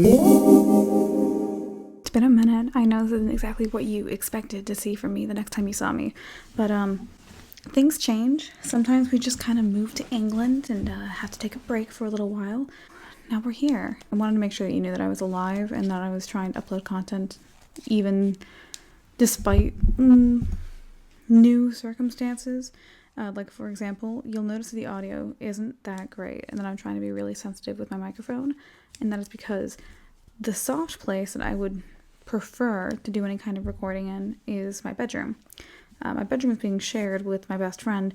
It's been a minute. I know this isn't exactly what you expected to see from me the next time you saw me, but things change. Sometimes we just kind of move to England and have to take a break for a little while. Now we're here. I wanted to make sure that you knew that I was alive and that I was trying to upload content even despite new circumstances. Like, for example, you'll notice that the audio isn't that great and that I'm trying to be really sensitive with my microphone, and that is because the soft place that I would prefer to do any kind of recording in is my bedroom. My bedroom is being shared with my best friend,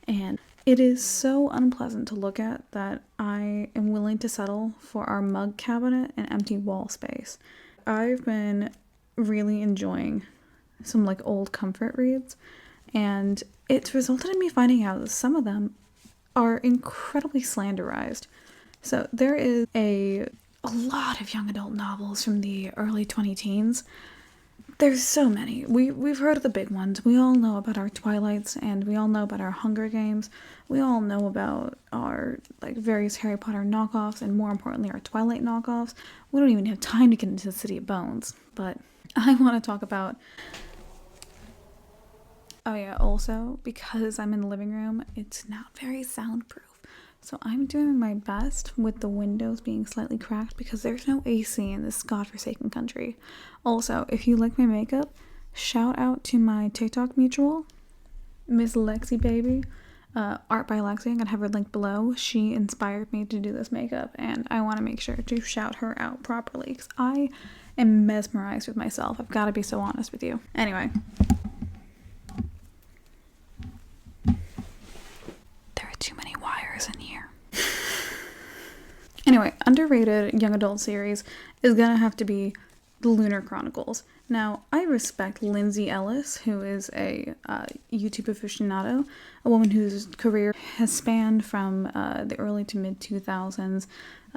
and it is so unpleasant to look at that I am willing to settle for our mug cabinet and empty wall space. I've been really enjoying some like old comfort reads, and it's resulted in me finding out that some of them are incredibly slanderized. So there is a lot of young adult novels from the early 20-teens. There's so many. We've heard of the big ones. We all know about our Twilights, and we all know about our Hunger Games. We all know about our like various Harry Potter knockoffs, and more importantly, our Twilight knockoffs. We don't even have time to get into the City of Bones, but I want to talk about... Oh yeah, also, because I'm in the living room, it's not very soundproof. So I'm doing my best with the windows being slightly cracked because there's no AC in this godforsaken country. Also, if you like my makeup, shout out to my TikTok mutual, Miss Lexi Baby, Art by Lexi. I'm gonna have her link below. She inspired me to do this makeup, and I want to make sure to shout her out properly because I am mesmerized with myself. I've got to be so honest with you. Anyway. Too many wires in here. Anyway, underrated young adult series is gonna have to be the Lunar Chronicles. Now, I respect Lindsay Ellis, who is a YouTube aficionado, a woman whose career has spanned from the early to mid 2000s,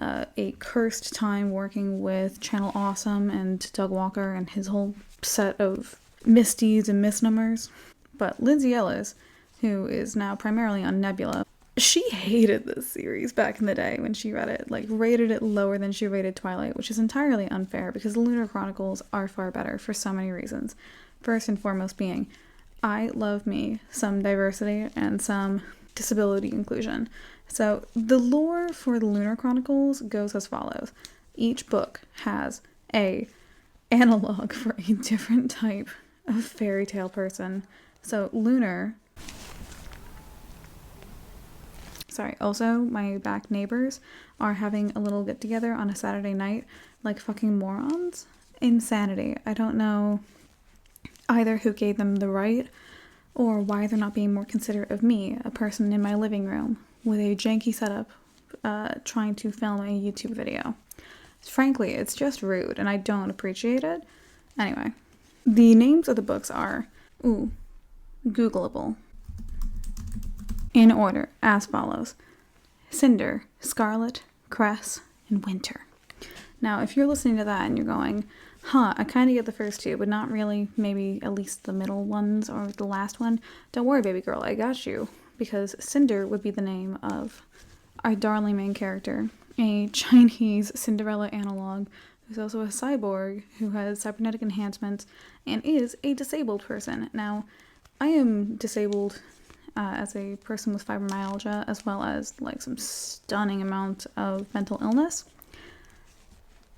a cursed time working with Channel Awesome and Doug Walker and his whole set of misdeeds and misnomers. But Lindsay Ellis, who is now primarily on Nebula, she hated this series back in the day when she read it, like rated it lower than she rated Twilight, which is entirely unfair because the Lunar Chronicles are far better for so many reasons. First and foremost being, I love me some diversity and some disability inclusion. So the lore for the Lunar Chronicles goes as follows. Each book has a analog for a different type of fairy tale person. So Lunar... Sorry, also, my back neighbors are having a little get-together on a Saturday night like fucking morons. Insanity. I don't know either who gave them the right or why they're not being more considerate of me, a person in my living room with a janky setup trying to film a YouTube video. Frankly, it's just rude and I don't appreciate it. Anyway, the names of the books are, Googleable. In order, as follows. Cinder, Scarlet, Cress, and Winter. Now, if you're listening to that and you're going, I kind of get the first two, but not really, maybe at least the middle ones or the last one, don't worry, baby girl, I got you. Because Cinder would be the name of our darling main character, a Chinese Cinderella analog who's also a cyborg who has cybernetic enhancements and is a disabled person. Now, I am disabled as a person with fibromyalgia, as well as like some stunning amount of mental illness.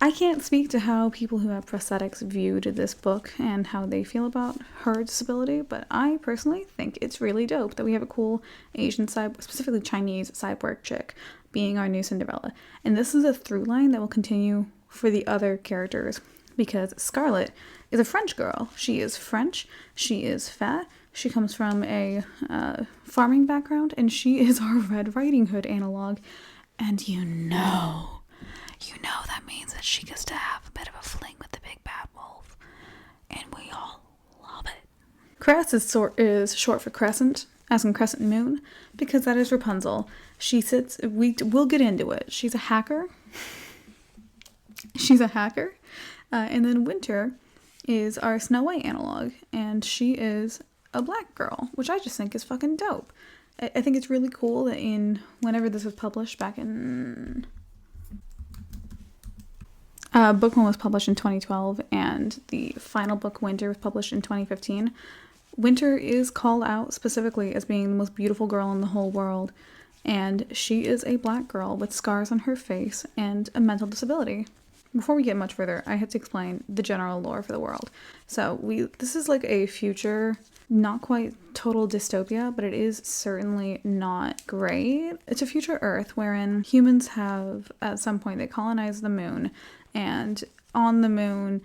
I can't speak to how people who have prosthetics viewed this book and how they feel about her disability, but I personally think it's really dope that we have a cool Asian specifically Chinese cyborg chick being our new Cinderella. And this is a through line that will continue for the other characters, because Scarlet is a French girl. She is French, she is fat, she comes from a farming background, and she is our Red Riding Hood analog. And you know that means that she gets to have a bit of a fling with the big bad wolf. And we all love it. Cress is short for Crescent, as in Crescent Moon, because that is Rapunzel. We'll get into it. She's a hacker. And then Winter is our Snow White analog, and she is a black girl, which I just think is fucking dope. I think it's really cool that whenever this was published back in Book 1 was published in 2012, and the final book, Winter, was published in 2015. Winter is called out specifically as being the most beautiful girl in the whole world, and she is a black girl with scars on her face and a mental disability. Before we get much further, I have to explain the general lore for the world. So this is like a future, not quite total dystopia, but it is certainly not great. It's a future Earth wherein humans have, at some point, they colonize the moon, and on the moon,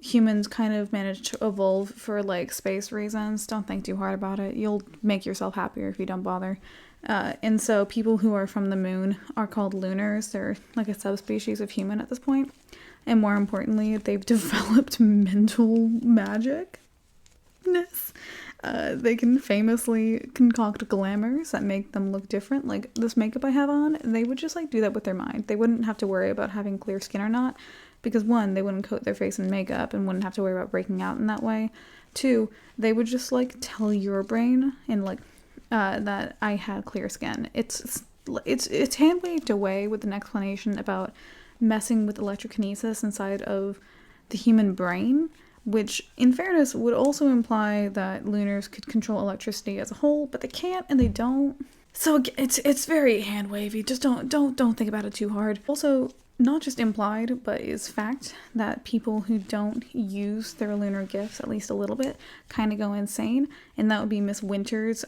humans kind of managed to evolve for like space reasons. Don't think too hard about it. You'll make yourself happier if you don't bother. And so people who are from the moon are called lunars. They're like a subspecies of human at this point. And more importantly, they've developed mental magicness. They can famously concoct glamours that make them look different. Like this makeup I have on, they would just like do that with their mind. They wouldn't have to worry about having clear skin or not. Because one, they wouldn't coat their face in makeup and wouldn't have to worry about breaking out in that way. Two, they would just like tell your brain and like that I had clear skin. It's hand waved away with an explanation about messing with electrokinesis inside of the human brain, which in fairness would also imply that lunars could control electricity as a whole, but they can't and they don't. So it's very hand wavy. Just don't think about it too hard. Also, not just implied, but is fact that people who don't use their lunar gifts at least a little bit kind of go insane, and that would be Miss Winter's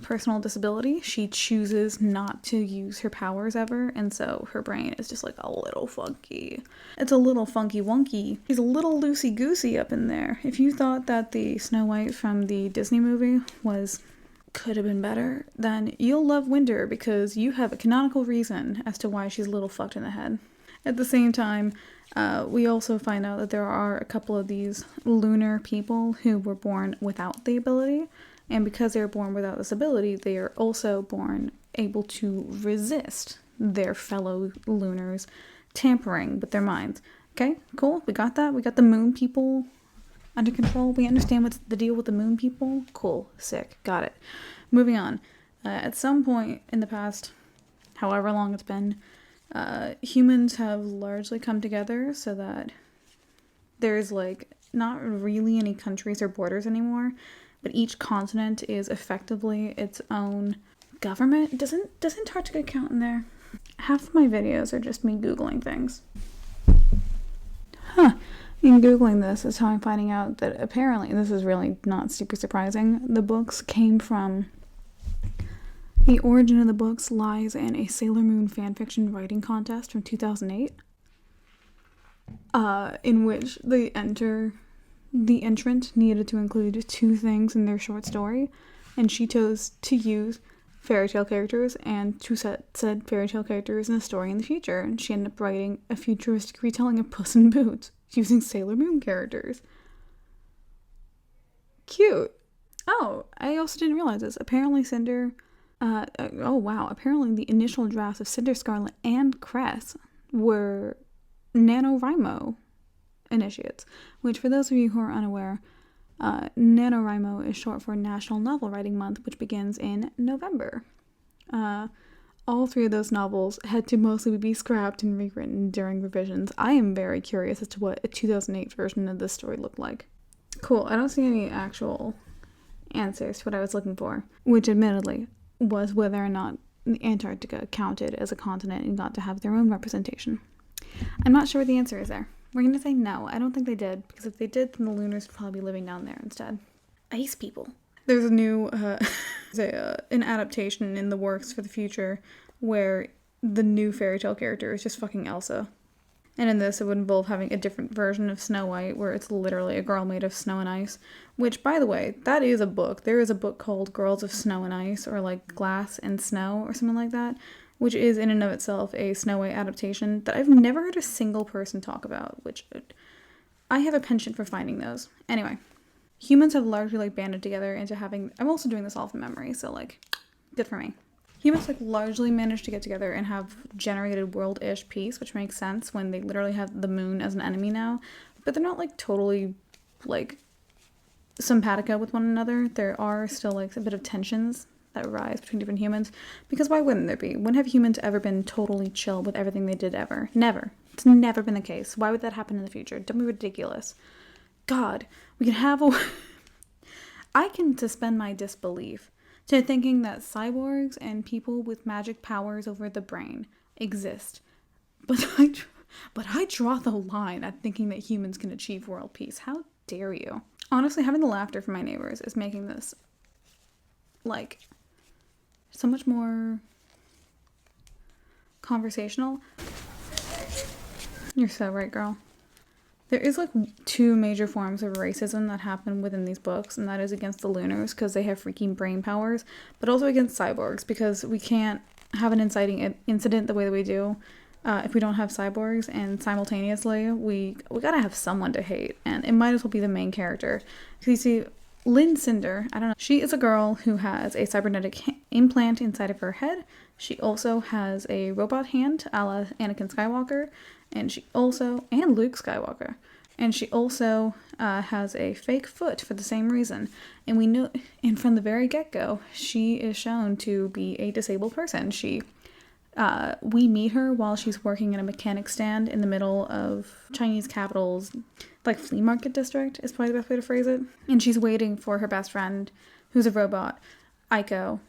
personal disability. She chooses not to use her powers ever, and so her brain is just like a little funky. It's a little funky wonky. She's a little loosey-goosey up in there. If you thought that the Snow White from the Disney movie could have been better, then you'll love Winter because you have a canonical reason as to why she's a little fucked in the head. At the same time, we also find out that there are a couple of these lunar people who were born without the ability, and because they're born without this ability, they are also born able to resist their fellow lunars tampering with their minds. Okay, cool, we got that. We got the moon people under control. We understand what's the deal with the moon people. Cool, sick, got it. Moving on. At some point in the past, however long it's been, humans have largely come together so that there's like not really any countries or borders anymore, but each continent is effectively its own government. Doesn't Antarctica count in there? Half of my videos are just me Googling things. In Googling this is how I'm finding out that apparently, and this is really not super surprising, the books came from... The origin of the books lies in a Sailor Moon fanfiction writing contest from 2008, in which the entrant needed to include two things in their short story, and she chose to use fairy tale characters and to set said fairy tale characters in a story in the future, and she ended up writing a futuristic retelling of Puss in Boots using Sailor Moon characters. Cute. Oh, I also didn't realize this. Apparently Cinder... apparently the initial drafts of Cinder, Scarlet, and Cress were NaNoWriMo initiates, which for those of you who are unaware, NaNoWriMo is short for National Novel Writing Month, which begins in November. All three of those novels had to mostly be scrapped and rewritten during revisions. I am very curious as to what a 2008 version of this story looked like. Cool, I don't see any actual answers to what I was looking for, which admittedly was whether or not Antarctica counted as a continent and got to have their own representation. I'm not sure what the answer is there. We're going to say no. I don't think they did, because if they did, then the Lunars would probably be living down there instead. Ice people. There's a new, an adaptation in the works for the future where the new fairy tale character is just fucking Elsa. And in this, it would involve having a different version of Snow White, where it's literally a girl made of snow and ice. Which, by the way, that is a book. There is a book called Girls of Snow and Ice, or like Glass and Snow, or something like that, which is in and of itself a Snow White adaptation that I've never heard a single person talk about, which I have a penchant for finding those. Anyway, humans have largely like banded together into having... I'm also doing this all from memory, so like, good for me. Humans like largely managed to get together and have generated world-ish peace, which makes sense when they literally have the moon as an enemy now. But they're not like totally like simpatico with one another. There are still like a bit of tensions that rise between different humans, because why wouldn't there be? When have humans ever been totally chill with everything they did ever? Never. It's never been the case. Why would that happen in the future? Don't be ridiculous. God, we can have a... I can suspend my disbelief to thinking that cyborgs and people with magic powers over the brain exist. But I draw the line at thinking that humans can achieve world peace. How dare you? Honestly, having the laughter from my neighbors is making this, like, so much more conversational. You're so right, girl. There is, like, two major forms of racism that happen within these books, and that is against the Lunars because they have freaking brain powers, but also against cyborgs because we can't have an inciting incident the way that we do if we don't have cyborgs, and simultaneously we gotta have someone to hate, and it might as well be the main character. Because you see, Cinder, I don't know, she is a girl who has a cybernetic implant inside of her head. She also has a robot hand a la Anakin Skywalker, and Luke Skywalker. And she also has a fake foot for the same reason. And we know, and from the very get-go, she is shown to be a disabled person. We meet her while she's working in a mechanic stand in the middle of Chinese capital's, like, flea market district is probably the best way to phrase it. And she's waiting for her best friend, who's a robot, Eiko,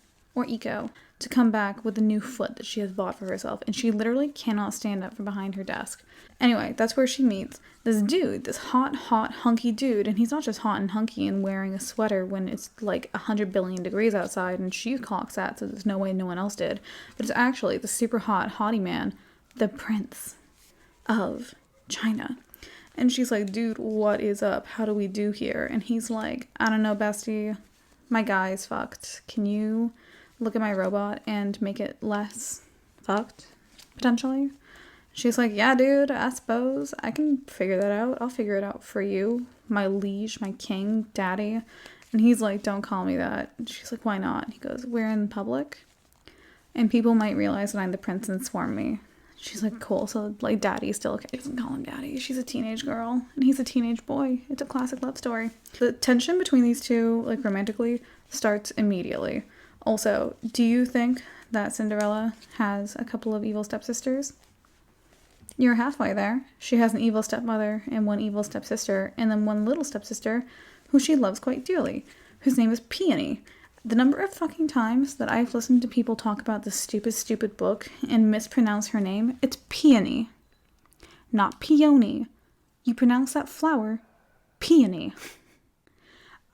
to come back with a new foot that she has bought for herself. And she literally cannot stand up from behind her desk. Anyway, that's where she meets this dude, this hot, hunky dude. And he's not just hot and hunky and wearing a sweater when it's like 100 billion degrees outside and she clocks that, so there's no way no one else did. But it's actually the super haughty man, the Prince of China. And she's like, dude, what is up? How do we do here? And he's like, I don't know, bestie. My guy's fucked. Can you look at my robot and make it less fucked, potentially? She's like, yeah, dude, I suppose I can figure that out. I'll figure it out for you, my liege, my king, daddy. And he's like, don't call me that. And she's like, why not? He goes, we're in public and people might realize that I'm the prince and swarm me. She's like, cool. So, like, daddy's still okay. He doesn't call him daddy. She's a teenage girl and he's a teenage boy. It's a classic love story. The tension between these two, like, romantically, starts immediately. Also, do you think that Cinderella has a couple of evil stepsisters? You're halfway there. She has an evil stepmother and one evil stepsister, and then one little stepsister who she loves quite dearly, whose name is Peony. The number of fucking times that I've listened to people talk about this stupid book and mispronounce her name, it's Peony, not peony. You pronounce that flower peony.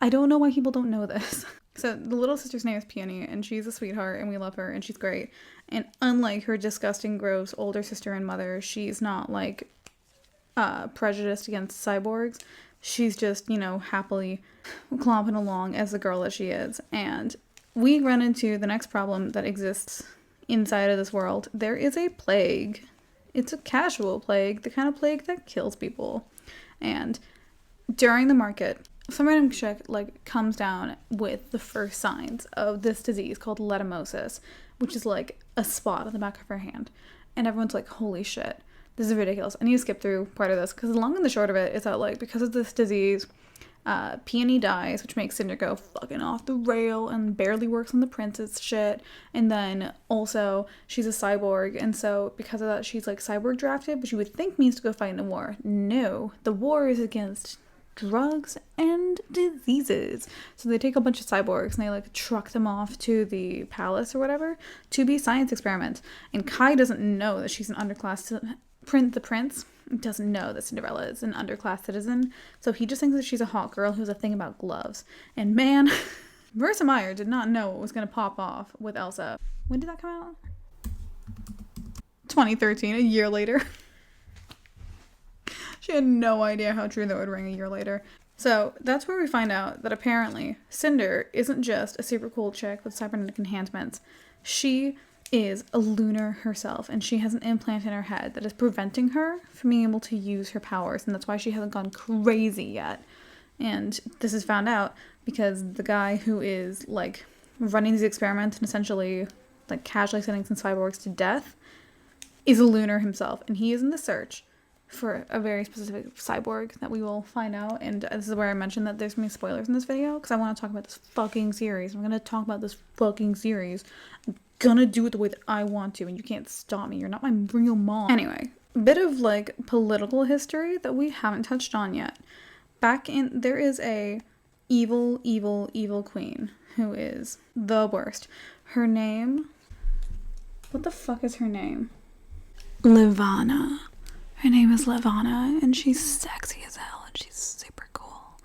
I don't know why people don't know this. So the little sister's name is Peony, and she's a sweetheart, and we love her, and she's great. And unlike her disgusting, gross older sister and mother, she's not, like, prejudiced against cyborgs. She's just, you know, happily clomping along as the girl that she is. And we run into the next problem that exists inside of this world. There is a plague. It's a casual plague, the kind of plague that kills people. And during the market, some random chick, like, comes down with the first signs of this disease called leishmaniasis, which is like a spot on the back of her hand. And everyone's like, holy shit, this is ridiculous. I need to skip through part of this because the long and the short of it is that, like, because of this disease, Peony dies, which makes Cinder go fucking off the rail and barely works on the princess shit. And then also she's a cyborg, and so because of that she's, like, cyborg drafted, which you would think means to go fight in a war. No, the war is against drugs and diseases. So they take a bunch of cyborgs and they, like, truck them off to the palace or whatever to be science experiments. And Kai doesn't know that she's an underclass the prince doesn't know that Cinderella is an underclass citizen, so he just thinks that she's a hot girl who has a thing about gloves. And man, Marissa Meyer did not know what was going to pop off with Elsa. When did that come out? 2013, a year later. She had no idea how true that would ring a year later. So that's where we find out that apparently Cinder isn't just a super cool chick with cybernetic enhancements. She is a lunar herself, and she has an implant in her head that is preventing her from being able to use her powers, and that's why she hasn't gone crazy yet. And this is found out because the guy who is, like, running these experiments and essentially, like, casually sending some cyborgs to death is a lunar himself, and he is in the search for a very specific cyborg that we will find out. And this is where I mentioned that there's going to be spoilers in this video because I want to talk about this fucking series. I'm going to talk about this fucking series. I'm gonna do it the way that I want to, and you can't stop me. You're not my real mom. Anyway, Bit of like political history that we haven't touched on yet. There is a evil queen who is the worst. Her name, what the fuck is her name? Levana. Her name is Levana, and she's sexy as hell, and she's super cool.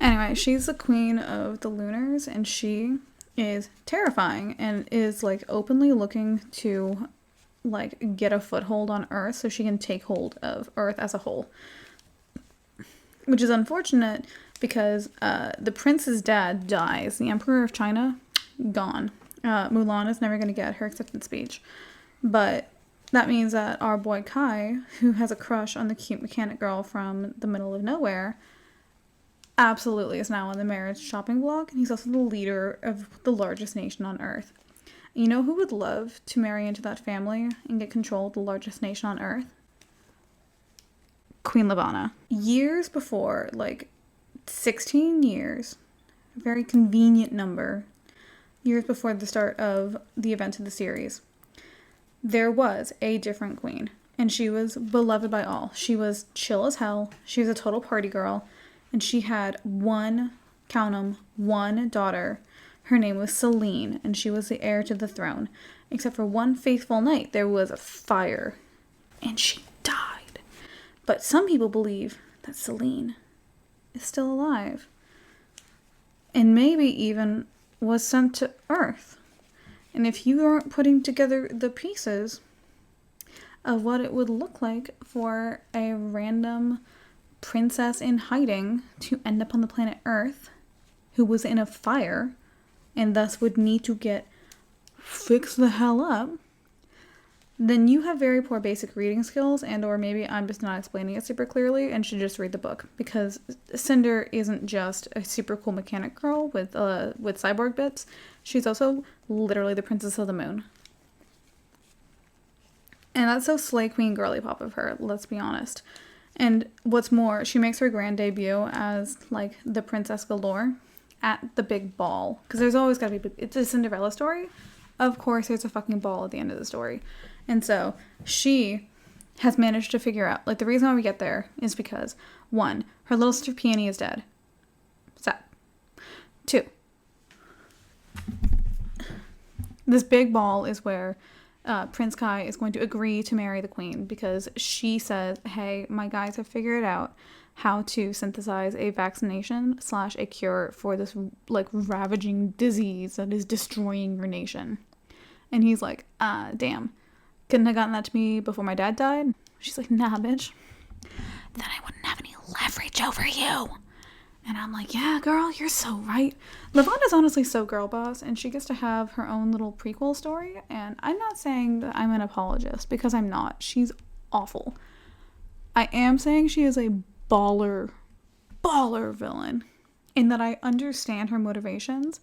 Anyway, she's the queen of the Lunars, and she is terrifying and is like openly looking to like get a foothold on Earth so she can take hold of Earth as a whole. Which is unfortunate because the prince's dad dies. The Emperor of China, gone. Mulan is never going to get her acceptance speech. But that means that our boy Kai, who has a crush on the cute mechanic girl from the middle of nowhere, absolutely is now on the marriage shopping block. And he's also the leader of the largest nation on Earth. You know who would love to marry into that family and get control of the largest nation on Earth? Queen Levana. Years before, like 16 years, a very convenient number, years before the start of the event of the series, there was a different queen, and she was beloved by all. She was chill as hell, she was a total party girl, and she had one daughter. Her name was Celine, and she was the heir to the throne. Except for one faithful night, there was a fire, and she died. But some people believe that Celine is still alive, and maybe even was sent to Earth. And if you aren't putting together the pieces of what it would look like for a random princess in hiding to end up on the planet Earth, who was in a fire, and thus would need to get fixed the hell up, then you have very poor basic reading skills, and or maybe I'm just not explaining it super clearly and should just read the book, because Cinder isn't just a super cool mechanic girl with cyborg bits. She's also literally the princess of the moon. And that's so slay queen girly pop of her, let's be honest. And what's more, she makes her grand debut as like the Princess Galore at the big ball, because there's always gotta be, it's a Cinderella story. Of course there's a fucking ball at the end of the story. And so she has managed to figure out, like, the reason why we get there is because, 1, her little sister Peony is dead. Sad. 2, this big ball is where Prince Kai is going to agree to marry the queen, because she says, hey, my guys have figured out how to synthesize a vaccination / a cure for this, like, ravaging disease that is destroying your nation. And he's like, damn. Couldn't have gotten that to me before my dad died? She's like, nah, bitch. Then I wouldn't have any leverage over you. And I'm like, yeah, girl, you're so right. Levana's honestly so girl boss, and she gets to have her own little prequel story. And I'm not saying that I'm an apologist, because I'm not. She's awful. I am saying she is a baller villain, in that I understand her motivations,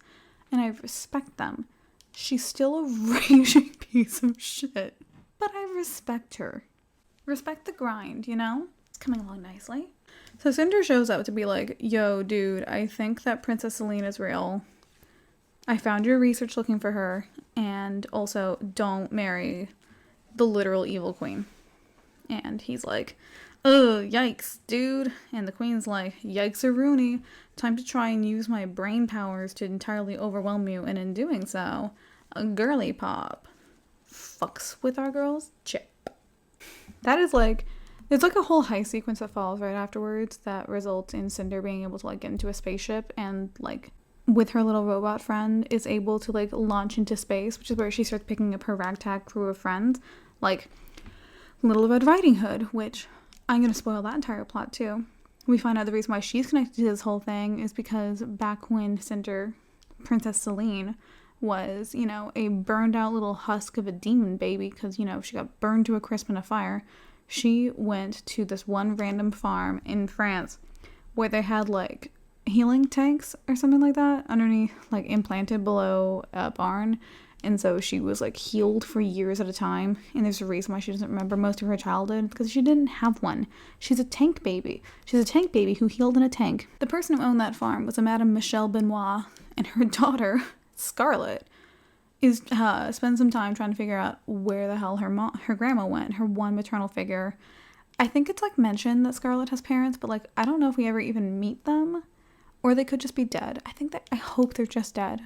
and I respect them. She's still a raging piece of shit. But I respect her. Respect the grind, you know? It's coming along nicely. So Cinder shows up to be like, yo, dude, I think that Princess Celine is real. I found your research looking for her. And also, don't marry the literal evil queen. And he's like, oh, yikes, dude. And the queen's like, yikes-a-rooney. Time to try and use my brain powers to entirely overwhelm you. And in doing so, a girly pop fucks with our girl's chip. That is like, there's like a whole heist sequence that follows right afterwards that results in Cinder being able to like get into a spaceship and like with her little robot friend is able to like launch into space, which is where she starts picking up her ragtag crew of friends, like Little Red Riding Hood, which I'm gonna spoil that entire plot too. We find out the reason why she's connected to this whole thing is because back when Cinder, Princess Celine, was, you know, a burned out little husk of a demon baby, because, you know, she got burned to a crisp in a fire, she went to this one random farm in France where they had like healing tanks or something like that underneath, like implanted below a barn. And so she was like healed for years at a time. And there's a reason why she doesn't remember most of her childhood, because she didn't have one. She's a tank baby. She's a tank baby who healed in a tank. The person who owned that farm was a Madame Michelle Benoit, and her daughter, Scarlet, is spend some time trying to figure out where the hell her grandma went, her one maternal figure. I think it's like mentioned that Scarlet has parents, but like I don't know if we ever even meet them, or they could just be dead. I hope they're just dead,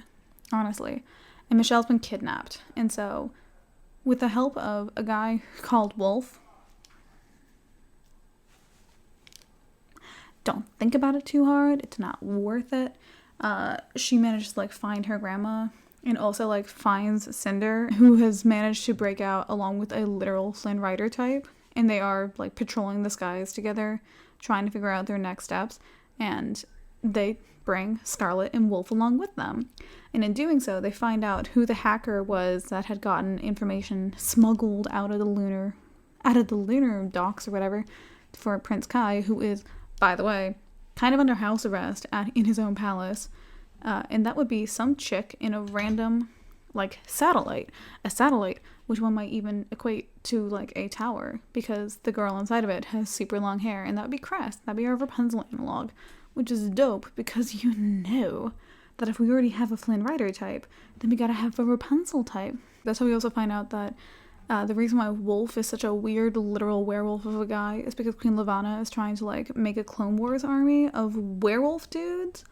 honestly. And Michelle's been kidnapped, and so with the help of a guy called Wolf, don't think about it too hard. It's not worth it. She managed to like find her grandma, and also like finds Cinder, who has managed to break out along with a literal Flynn Rider type, and they are like patrolling the skies together, trying to figure out their next steps, and they bring Scarlet and Wolf along with them. And in doing so, they find out who the hacker was that had gotten information smuggled out of the lunar docks or whatever for Prince Kai, who is, by the way, kind of under house arrest in his own palace. And that would be some chick in a random, like, satellite. A satellite, which one might even equate to, like, a tower, because the girl inside of it has super long hair, and that would be Cress. That'd be our Rapunzel analog, which is dope, because you know that if we already have a Flynn Rider type, then we gotta have a Rapunzel type. That's how we also find out that the reason why Wolf is such a weird, literal werewolf of a guy is because Queen Lavanna is trying to, like, make a Clone Wars army of werewolf dudes.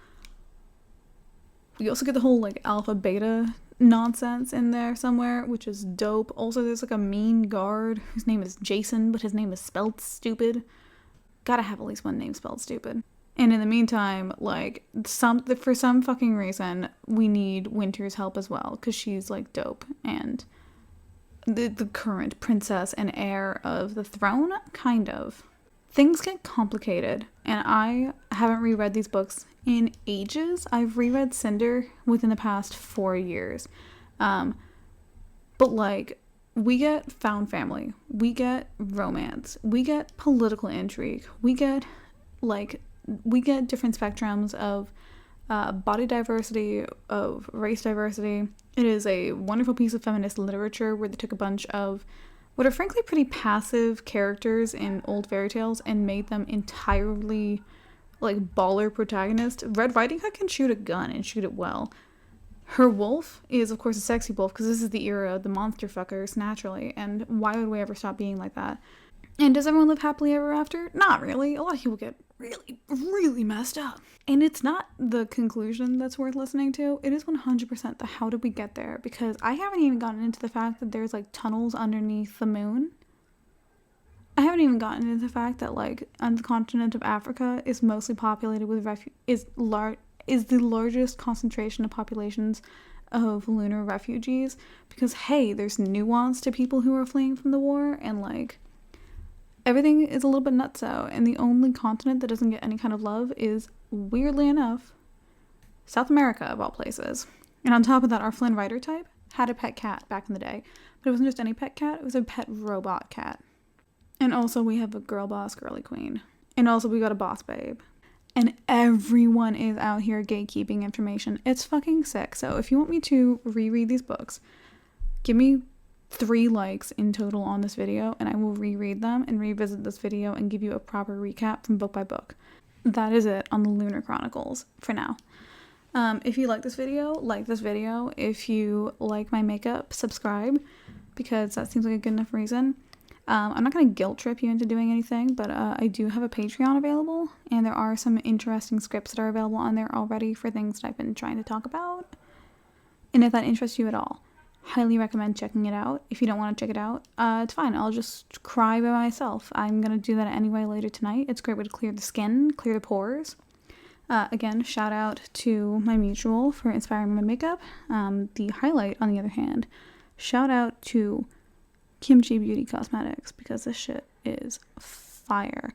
We also get the whole, like, alpha-beta nonsense in there somewhere, which is dope. Also, there's, like, a mean guard whose name is Jason, but his name is spelled stupid. Gotta have at least one name spelled stupid. And in the meantime, like, for some fucking reason, we need Winter's help as well, because she's, like, dope, and the current princess and heir of the throne, kind of. Things get complicated, and I haven't reread these books in ages. I've reread Cinder within the past 4 years. But, like, we get found family, we get romance, we get political intrigue, we get different spectrums of body diversity, of race diversity. It is a wonderful piece of feminist literature where they took a bunch of what are frankly pretty passive characters in old fairy tales and made them entirely like baller protagonists. Red Riding Hood can shoot a gun and shoot it well. Her wolf is of course a sexy wolf because this is the era of the monster fuckers naturally, and why would we ever stop being like that? And does everyone live happily ever after? Not really. A lot of people get really, really messed up. And it's not the conclusion that's worth listening to. It is 100% the how did we get there, because I haven't even gotten into the fact that there's like tunnels underneath the moon. I haven't even gotten into the fact that like on the continent of Africa is mostly populated with is the largest concentration of populations of lunar refugees, because hey, there's nuance to people who are fleeing from the war, and like everything is a little bit nutso, and the only continent that doesn't get any kind of love is, weirdly enough, South America, of all places. And on top of that, our Flynn Rider type had a pet cat back in the day. But it wasn't just any pet cat, it was a pet robot cat. And also we have a girl boss, girly queen. And also we got a boss babe. And everyone is out here gatekeeping information. It's fucking sick. So if you want me to reread these books, give me 3 likes in total on this video, and I will reread them and revisit this video and give you a proper recap from book by book. That is it on the Lunar Chronicles for now. If you like this video, like this video. If you like my makeup, subscribe, because that seems like a good enough reason. I'm not going to guilt trip you into doing anything, but I do have a Patreon available, and there are some interesting scripts that are available on there already for things that I've been trying to talk about. And if that interests you at all, highly recommend checking it out. If you don't want to check it out, it's fine. I'll just cry by myself. I'm going to do that anyway later tonight. It's a great way to clear the skin, clear the pores. Again, shout out to my mutual for inspiring my makeup. The highlight, on the other hand, shout out to Kimchi Beauty Cosmetics, because this shit is fire.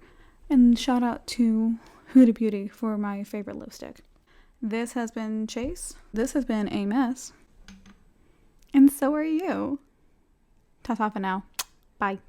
And shout out to Huda Beauty for my favorite lipstick. This has been Chase. This has been a mess. And so are you. Ta-ta for now. Bye.